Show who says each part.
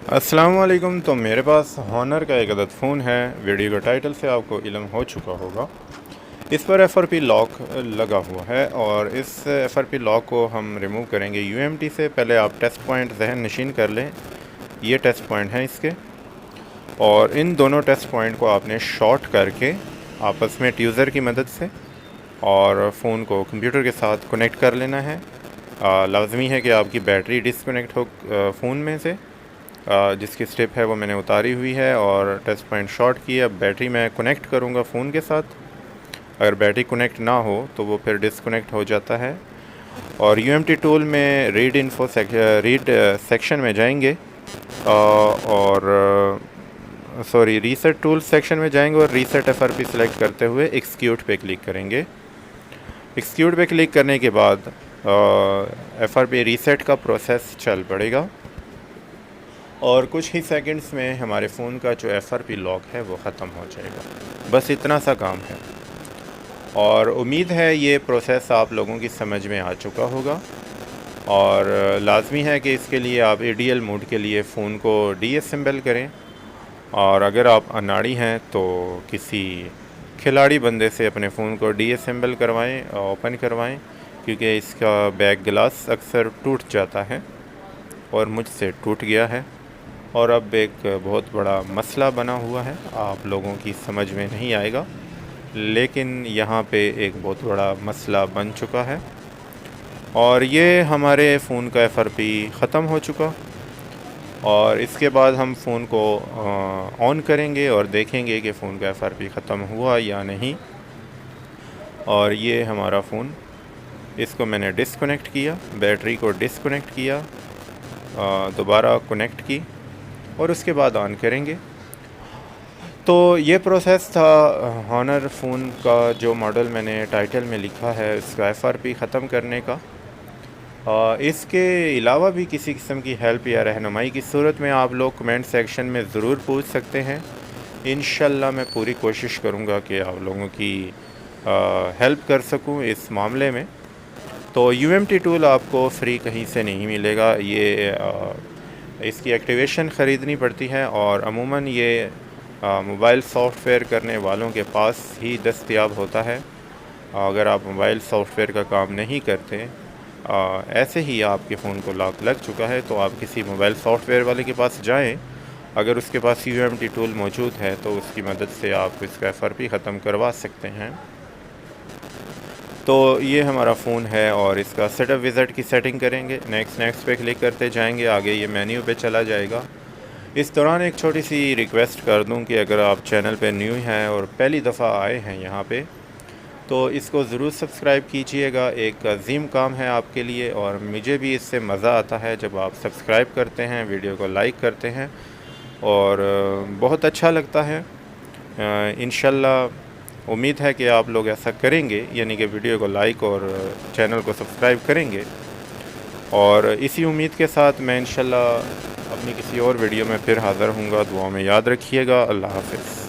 Speaker 1: अस्सलाम वालेकुम। तो मेरे पास हॉनर का एक अदद फ़ोन है। वीडियो का टाइटल से आपको इल्म हो चुका होगा। इस पर FRP लॉक लगा हुआ है और इस FRP लॉक को हम रिमूव करेंगे UMT से। पहले आप टेस्ट पॉइंट जहन नशीन कर लें। ये टेस्ट पॉइंट हैं इसके, और इन दोनों टेस्ट पॉइंट को आपने शॉर्ट करके आपस में ट्यूज़र की मदद से और फ़ोन को कंप्यूटर के साथ कनेक्ट कर लेना है। लाजमी है कि आपकी बैटरी डिसकनेक्ट हो फ़ोन में से। जिसकी स्टेप है वो मैंने उतारी हुई है और टेस्ट पॉइंट शॉर्ट की। अब बैटरी मैं कनेक्ट करूँगा फ़ोन के साथ। अगर बैटरी कनेक्ट ना हो तो वो फिर डिसकनेक्ट हो जाता है। और UMT टूल में रीड सेक्शन में जाएंगे और रीसेट टूल सेक्शन में जाएंगे और रीसेट FRP सेलेक्ट करते हुए एक्सिक्यूट पे क्लिक करेंगे। एक्सिक्यूट पे क्लिक करने के बाद FRP रीसेट का प्रोसेस चल पड़ेगा और कुछ ही सेकंड्स में हमारे फ़ोन का जो FRP लॉक है वो ख़त्म हो जाएगा। बस इतना सा काम है और उम्मीद है ये प्रोसेस आप लोगों की समझ में आ चुका होगा। और लाजमी है कि इसके लिए आप ADL मोड के लिए फ़ोन को डीअसेंबल करें, और अगर आप अनाड़ी हैं तो किसी खिलाड़ी बंदे से अपने फ़ोन को डीअसेंबल करवाएं, ओपन करवाएं, क्योंकि इसका बैक ग्लास अक्सर टूट जाता है और मुझसे टूट गया है और अब एक बहुत बड़ा मसला बना हुआ है। आप लोगों की समझ में नहीं आएगा, लेकिन यहाँ पे एक बहुत बड़ा मसला बन चुका है और ये हमारे फ़ोन का FRP ख़त्म हो चुका। और इसके बाद हम फ़ोन को ऑन करेंगे और देखेंगे कि फ़ोन का FRP ख़त्म हुआ या नहीं। और ये हमारा फ़ोन, इसको मैंने डिसकनेक्ट किया, बैटरी को डिसकनेक्ट किया, दोबारा कनेक्ट की और उसके बाद ऑन करेंगे। तो ये प्रोसेस था हॉनर फ़ोन का जो मॉडल मैंने टाइटल में लिखा है इसका FRP ख़त्म करने का। इसके अलावा भी किसी किस्म की हेल्प या रहनुमाई की सूरत में आप लोग कमेंट सेक्शन में ज़रूर पूछ सकते हैं। इंशाल्लाह मैं पूरी कोशिश करूँगा कि आप लोगों की हेल्प कर सकूँ इस मामले में। तो UMT टूल आपको फ्री कहीं से नहीं मिलेगा। ये इसकी एक्टिवेशन ख़रीदनी पड़ती है और अमूमन ये मोबाइल सॉफ्टवेयर करने वालों के पास ही दस्तयाब होता है। अगर आप मोबाइल सॉफ्टवेयर का काम नहीं करते, ऐसे ही आपके फ़ोन को लॉक लग चुका है, तो आप किसी मोबाइल सॉफ्टवेयर वाले के पास जाएं। अगर उसके पास UMT टूल मौजूद है तो उसकी मदद से आप इसका FRP ख़त्म करवा सकते हैं। तो ये हमारा फ़ोन है और इसका सेटअप विज़िट की सेटिंग करेंगे। नेक्स्ट पे क्लिक करते जाएंगे, आगे ये मेन्यू पे चला जाएगा। इस दौरान एक छोटी सी रिक्वेस्ट कर दूं कि अगर आप चैनल पे न्यू हैं और पहली दफ़ा आए हैं यहाँ पे, तो इसको ज़रूर सब्सक्राइब कीजिएगा। एक अजीम काम है आपके लिए और मुझे भी इससे मज़ा आता है जब आप सब्सक्राइब करते हैं, वीडियो को लाइक करते हैं और बहुत अच्छा लगता है। इंशाल्लाह उम्मीद है कि आप लोग ऐसा करेंगे, यानी कि वीडियो को लाइक और चैनल को सब्सक्राइब करेंगे। और इसी उम्मीद के साथ मैं इंशाल्लाह अपनी किसी और वीडियो में फिर हाज़िर हूँगा। दुआ में याद रखिएगा। अल्लाह हाफ़िज़।